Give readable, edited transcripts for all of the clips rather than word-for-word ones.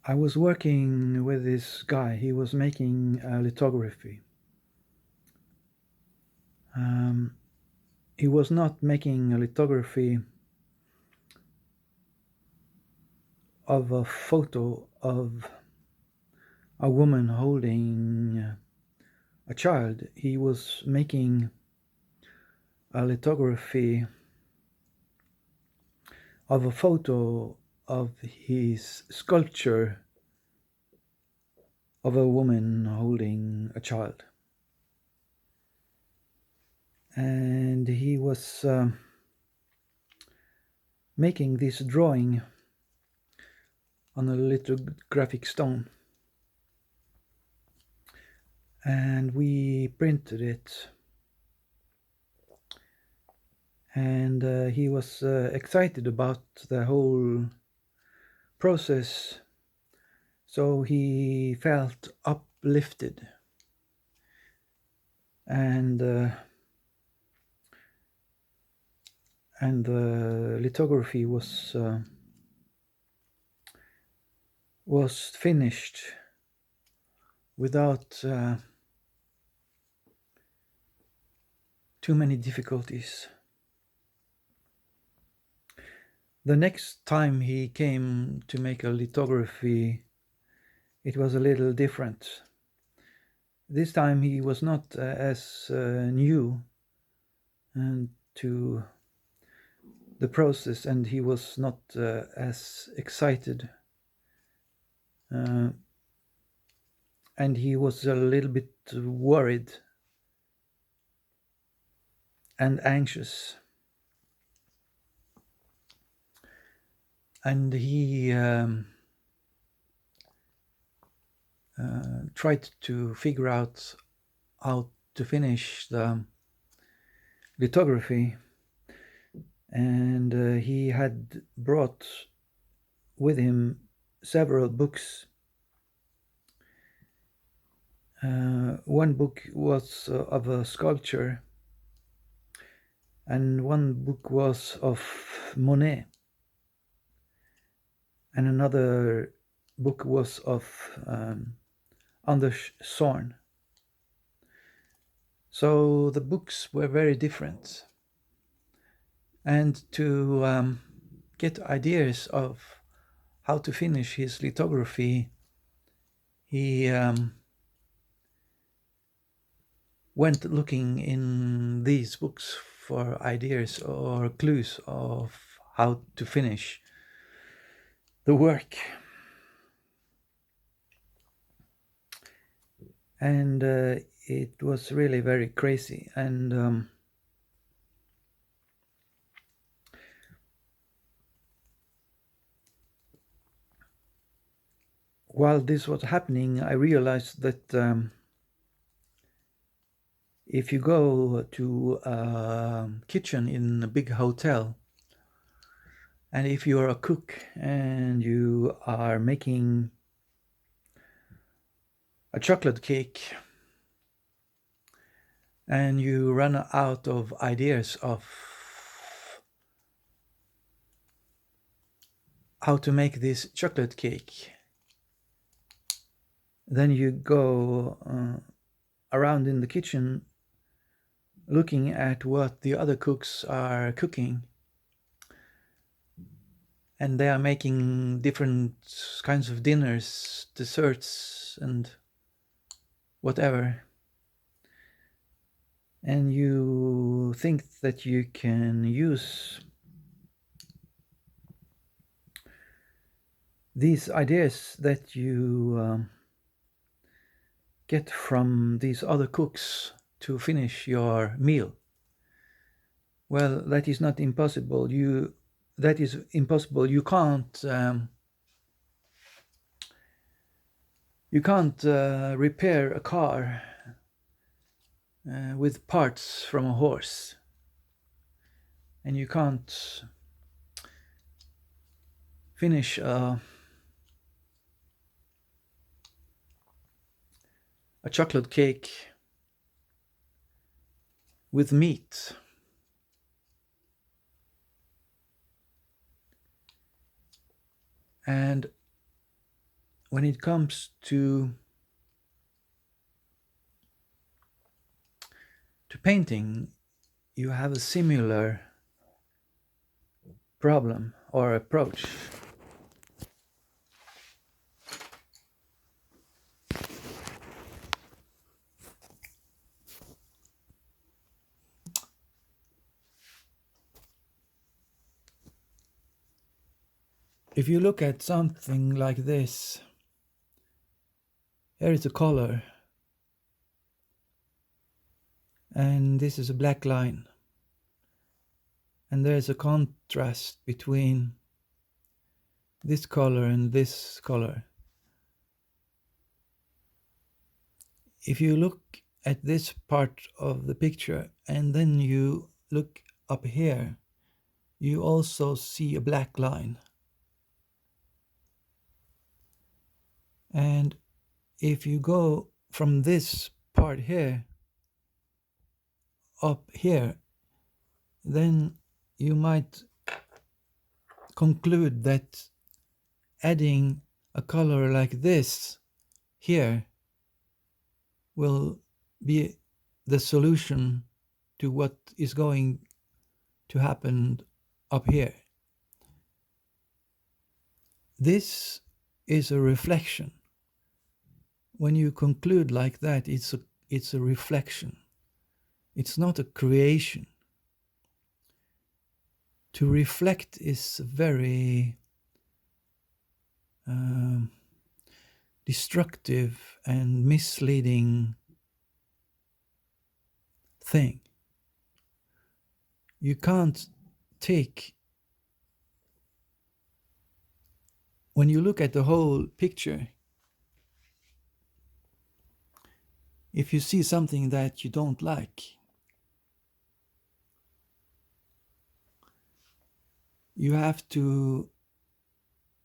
I was working with this guy. He was making lithography. Um, he was not making a lithography of a photo of a woman holding a child. He was making a lithography of a photo of his sculpture of a woman holding a child. And he was making this drawing on a lithographic stone. And we printed it. And he was excited about the whole process, so he felt uplifted. And the lithography was finished without too many difficulties. The next time he came to make a lithography, it was a little different. This time he was not as new and to the process, and he was not as excited. And he was a little bit worried and anxious. And he tried to figure out how to finish the lithography. And he had brought with him several books. One book was of a sculpture, and one book was of Monet, and another book was of Anders Zorn. So the books were very different. And to get ideas of how to finish his lithography, he went looking in these books for ideas or clues of how to finish the work. And it was really very crazy. And while this was happening, I realized that if you go to a kitchen in a big hotel, and if you're a cook and you are making a chocolate cake and you run out of ideas of how to make this chocolate cake, then you go around in the kitchen looking at what the other cooks are cooking, and they are making different kinds of dinners, desserts, and whatever. And you think that you can use these ideas that you get from these other cooks to finish your meal. Well, that is not impossible. That is impossible. You can't repair a car with parts from a horse, and you can't finish a chocolate cake with meat. And when it comes to painting, you have a similar problem or approach. If you look at something like this, here is a color, and this is a black line, and there's a contrast between this color and this color. If you look at this part of the picture and then you look up here, you also see a black line. And if you go from this part here up here, then you might conclude that adding a color like this here will be the solution to what is going to happen up here. This is a reflection. When you conclude like that, it's a reflection. It's not a creation. To reflect is a very destructive and misleading thing. You can't take, when you look at the whole picture, if you see something that you don't like, you have to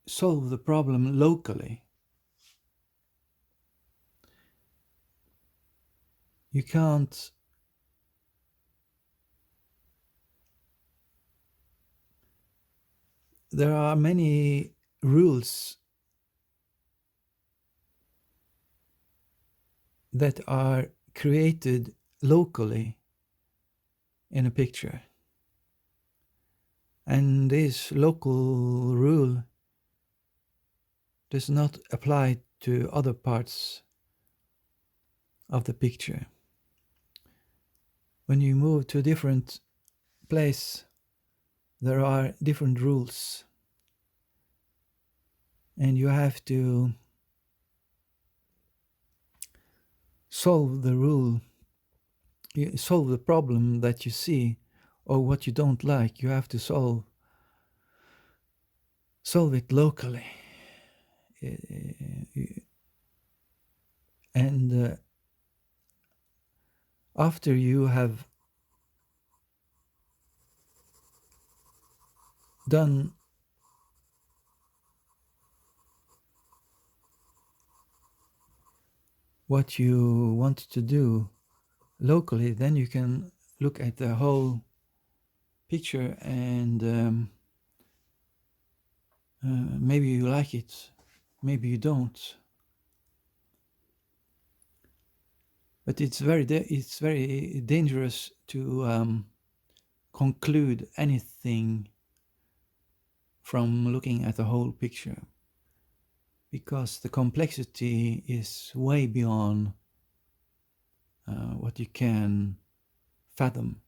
solve the problem locally. You can't there are many rules that are created locally in a picture. And this local rule does not apply to other parts of the picture. When you move to a different place, there are different rules. And you have to solve the problem that you see or what you don't like. You have to solve it locally. And after you have done what you want to do locally, then you can look at the whole picture and maybe you like it, maybe you don't. But it's very dangerous to conclude anything from looking at the whole picture, because the complexity is way beyond what you can fathom.